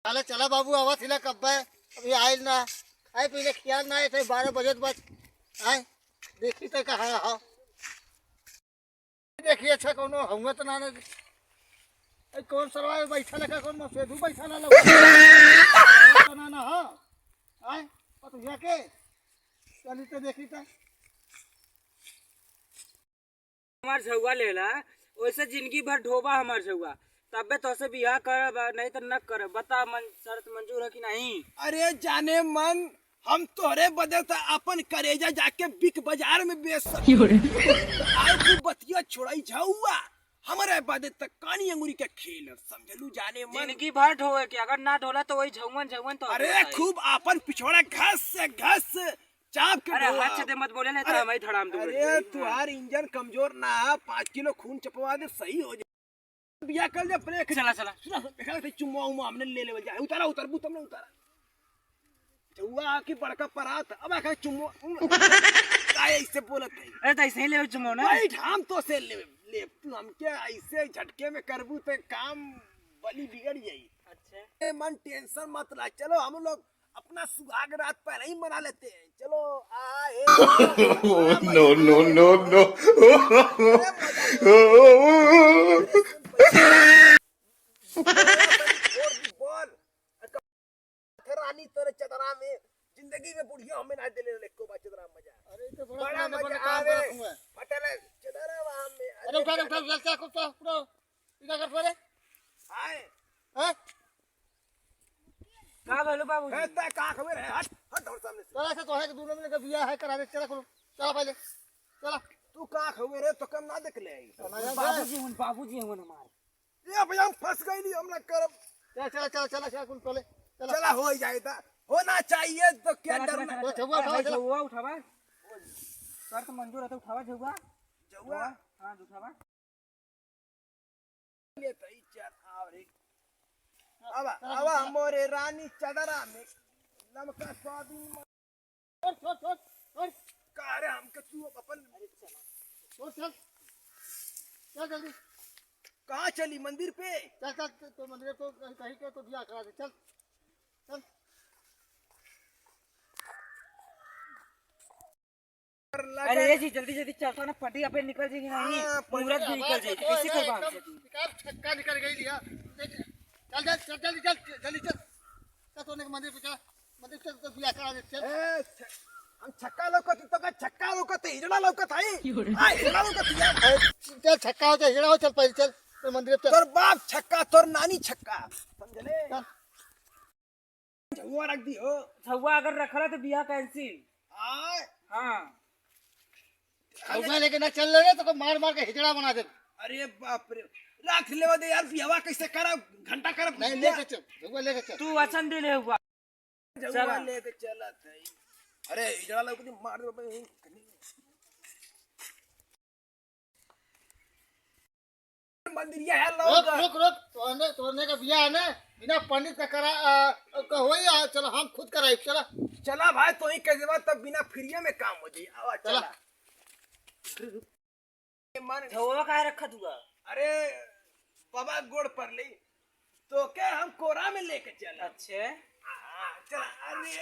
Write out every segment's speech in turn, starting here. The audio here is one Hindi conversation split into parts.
चला चला बाबू आवा थिला कब है अभी आयल ना आए पहले ख्याल ना आए थे 12 बजे बस आए देखी तो कहा हाँ देखिए अच्छा कौन हम तो ना कौन सरवाए बैठा लगा कौन सेधु बैठा ना लगा ना ना हाँ आए तो जाके चली तो देखी तो हमार छुआ लेला वैसे जिंदगी भर ढोबा हमार छुआ तबे तो से बियाह कर नहीं तो न कर बता मन शर्त मंजूर है कि नहीं। अरे जाने मन हम तोरे बदल तो अपन करेजा जाके बिक बाजार में बेच सकते आए तू बतिया छोड़ाई जाऊआ हमारे बदे तक कानी अंगूरी के खेल समझलू जाने मन जिंदगी भर ढोए के अगर ना ढोला तो वही झौवन झौवन तो अरे खूब अपन पिछोड़ा घस से घस चाप के अरे हाथ से मत बोले नहीं तो हम ही धड़ाम दूंगा। अरे तुम्हार इंजन कमजोर ना 5 किलो खून चपवा दे सही हो जाए बिया कर दे अपने चला चला देखा थे चुम्मा उम्मा हमने ले ले जाए उतारा उतरबू तुमने उतारा चौआ की बड़का परात अब आखा चुम्मा काय ऐसे बोलत है। अरे तो ऐसे ही ले चुमो ना भाई हम तो से ले तू हमके ऐसे झटके में करबू तो काम बली बिगड़ जाई। अच्छा मन टेंशन मत ला चलो हम लोग अपना सुहाग रात पहले ही मना लेते हैं चलो आए नो नो नो नो रानी तोरे चदरा में जिंदगी में बुढ़िया हमें ना दिले लेको बा चदरा मजा अरे तो बड़ा बड़ा मजा काम आवे हुआ फटल चदरा वहां में अरे उठा क्या कुत्ता पूरा क्या कर पड़े आए हैं का बोलो बाबू है ता का खबर है हट हट और सामने से चला से तो है कि दूर में का बिया है करा दे चला करो चला पहले चला तू का खबर है तो कम ना देख ले बाबूजी हूं हमारे ये भैया हम फंस गइली हम ना करब चला चला चला चला क्या कुल पहले चला चला हो जाएगा होना चाहिए तो क्या डरना तो छुआ उठाओ चला झुआ उठावा शर्त मंजूर है तो उठावा झुआ जौआ हां उठावा ले तई चार आवरे अब मोरे रानी चदरा में नमका स्वादीन छोड़ छोड़ छोड़ छोड़ का रे हमके तू अपन छोड़ चल चल जल्दी कहां चली मंदिर पे चल चल तो मंदिर तो कहीं के तो बिया करा दे चल चल अरे ये जी जल्दी जल्दी चलता ना पटी पे निकल जाएगी नहीं मुहूर्त भी निकल जाएगी कैसे करवा हमसे तू बेकार छक्का निकल गई लिया चल चल चल जल्दी चल जल्दी चल चल तो ने मंदिर पे चल मंदिर चल तो बिया करा दे चल हम छक्का लौकत तो का छक्का लौकत हिजड़ा लौकत है हां हिजड़ा लौकत है चल छक्का हो चल हिजड़ा हो चल पहले चल तो मंदिर पे तोर बाप छक्का तोर नानी छक्का समझले जौआ रख दी हो झुआ अगर रखला तो बियाह कैंसिल आए हां छुआ लेके ना चल ले तो मार मार के हिजड़ा बना दे अरे बाप रे रख लेवा दे यार बियाह कैसे करा घंटा कर नहीं लेके चल छुआ लेके चल तू वचन दे ले हुआ जौआ लेके चला था अरे हिजड़ा लौकत मार दे मंदिर ये है रुक लोग रुक रुक तोड़ने का बिया है ना बिना पंडित का करा हो ही चलो हम खुद कराए चला चला भाई तो ही कैसे बात तब बिना फ्रीए में काम हो जाए आवा चला मन झुआ काहे रखत हुआ अरे बाबा गोड़ पर ले तो क्या हम कोरा में लेके चले अच्छे चला अरे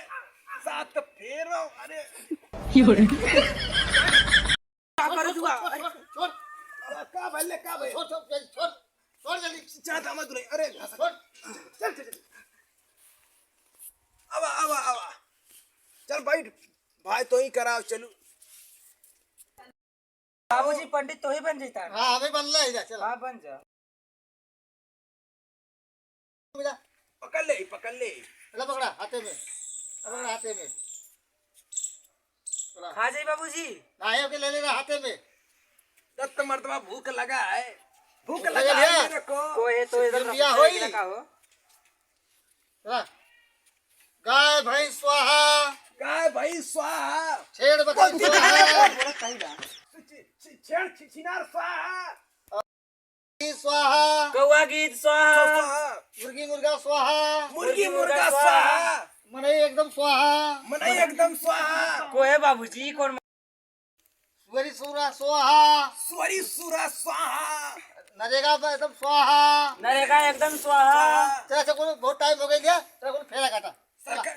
साथ फेरो अरे क्या कर हुआ छोड़ का भले का भाई छोड़ छोड़ छोड़ छोड़ जल्दी चाहता मत रे अरे छोड़ चल चल चल अब चल बैठ भाई तो ही कराओ चलू बाबूजी पंडित तो ही बन जाता है हाँ हमें बन ले चल हां बन जा पकड़ ले पकड़ा हाथे में पकड़ा हाथे में खा जाई बाबूजी नायब के ले लेना हाथे में दत्त मर्तबा भूख लगा है भूख भूख लगा लगा है है। मेरे को तो ये तो इधर बिया होई। लगा हो चला गाय भैंस स्वाहा गाय भाई स्वाहा छेड़ बकरी स्वाहा बोला कहीं ना छेड़ छिनार स्वाहा स्वाहा कौवा गीत स्वाहा स्वाहा मुर्गी मुर्गा स्वाहा मुर्गी मुर्गा स्वाहा मने एकदम स्वाहा मनई एकदम स्वाहा को है बाबूजी कौन सुरी सूरा स्वाहा स्वरी सुरा स्वाहा नरेगा पर एकदम स्वाहा। नरेगा एकदम स्वाहा। तेरा से कोई बहुत टाइम हो गया तेरा कोई फेरा काटा।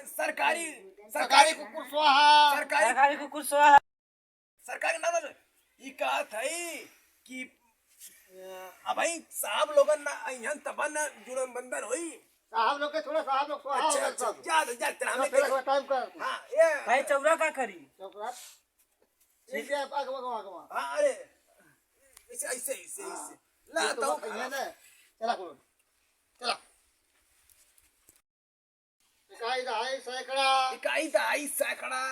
सरकारी सरकारी कुकुर स्वाहा। सरकारी सरकारी कुकुर स्वाहा। सरकारी ना ना ये कहा था कि अब भाई साहब लोगन ना यहाँ तबन ना जुड़न बंदर होई। साहब लोग के थोड़ा साहब लोग स्वाहा हो अच्छा गए अच्छा सब। जा जा तेरा हमें फेरा टाइम कर। हाँ ये भाई चौरा का करी। चौकरात ठीक है आगवा। हाँ अरे ऐसे ऐसे ऐसे ऐसे ला तो चला करो चला। इकाई दहाई सैकड़ा। इकाई दहाई सैकड़ा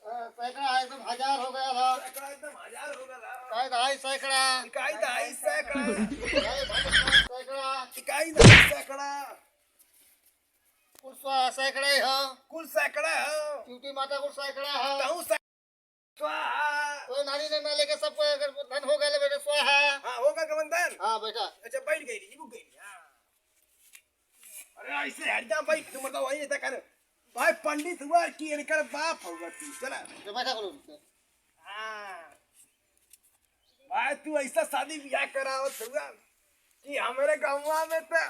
सैकड़ा एकदम 1000 हो गया था। सैकड़ा एकदम 1000 हो गया इकाई दहाई सैकड़ा। इकाई दहाई सैकड़ा सैकड़ा इकाई दहाई सैकड़ा कुल सैकड़ा ही हो। कुल सैकड़ा हो ड्यूटी माता कुल सैकड़ा हो। कहूँ स्वाहा। कोई नानी ने ना लेके सबको अगर धन हो गए बेटे स्वाहा। हाँ होगा गबंधन। हाँ बेटा अच्छा बैठ गई जी रुक गई। हाँ अरे ऐसे हट जा भाई तुम बताओ वही कर भाई पंडित हुआ कि इनकर बाप होगा तू चला तो बैठा करो। हाँ भाई तू ऐसा शादी ब्याह करावत हुआ कि हमारे गाँव में तो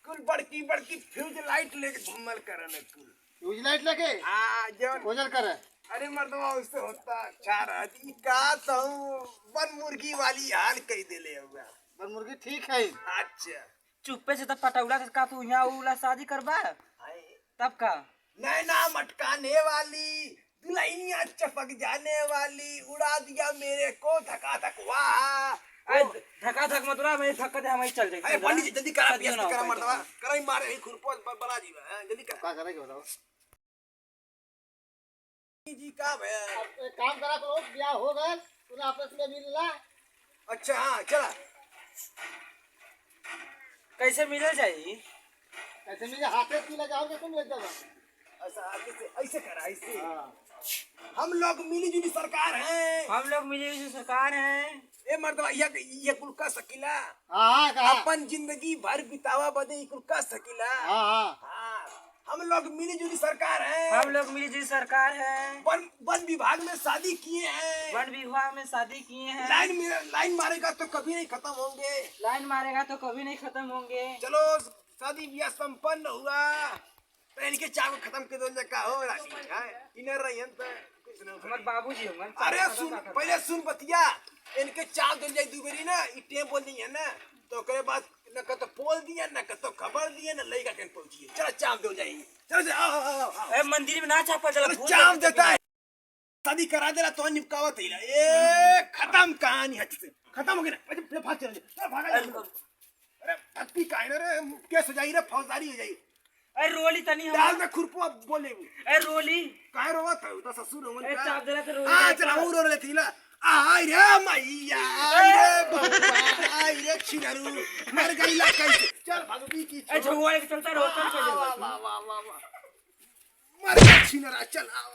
कुल बड़की बड़की फ्यूज लाइट लेके घूमल करन कुल फ्यूज लाइट लेके हाँ जौन गोजर करे। अरे मर्दवा उससे होता अच्छा रहती का तो वन मुर्गी वाली हाल कही देले हुआ। वन मुर्गी ठीक है। अच्छा चुप्पे से तो पटौला से का तू यहाँ उला शादी करबा तब का। नैना मटकाने वाली दुल्हनिया चपक जाने वाली उड़ा दिया मेरे को धका धकवा। धक्का धक मत रहा मैं धक्का दे हमारी चल अरे जाएगी। पंडित जी जल्दी करा पिया करा मर्दवा करा ही मारे ही खुरपो बना जी जल्दी करा क्या करेंगे बताओ। जी का भैया अब एक काम करा करो ब्याह हो गए तूने आपस में मिल ला। अच्छा हाँ चला कैसे मिले जाई। ऐसे मेरे हाथे पीला जाओगे तुम एक जगह। ऐसा ऐसे करा ऐसे। हाँ हम लोग मिली जुली सरकार हैं। हम लोग मिली हुई सरकार हैं। ए मर्दवा ये कुल का सकीला हाँ कहा। अपन जिंदगी भर बितावा बदे कुल का सकीला। हाँ हाँ हाँ हम लोग मिली जुली सरकार हैं। हम लोग मिली जुली सरकार हैं। वन विभाग में शादी किए हैं। वन विभाग में शादी किए हैं। लाइन मारेगा तो कभी नहीं खत्म होंगे। लाइन मारेगा तो कभी नहीं खत्म होंगे। चलो शादी ब्याह संपन्न हुआ तो इनके चाव खत्म के दो का हो राशि इन्हें रहियन तो हमारे बाबूजी हमारे। अरे सुन पहले सुन बतिया इनके चाव दे जाए दुबेरी ना इटे बोल दी है ना तो करे बाद न तो पोल दिया न तो खबर दिया न लइका के पहुंची चलो चाव दे जाए। चलो आओ ए मंदिर में ना चापा चला चाव देता है शादी करा देला तो निपकावत ही ए खत्म कहानी हट से खत्म हो गई ना भाग चल भागा। अरे भक्ति का है रे के सजाई रे फौजदारी हो जाई। ए रोली तनी हम दाल में खुरपो बोले ए रोली काहे रोवत है तो ससुर हो ए चाप देला तो रोली। हां चला रो रे थीला आई रे मैया आई रे बाबा आई रे छिनरू मर गई ला कैसे चल भागवी की ए झुआ के चलता रहो चल चल वाह वाह वाह वाह मर गई छिनरा चल आओ।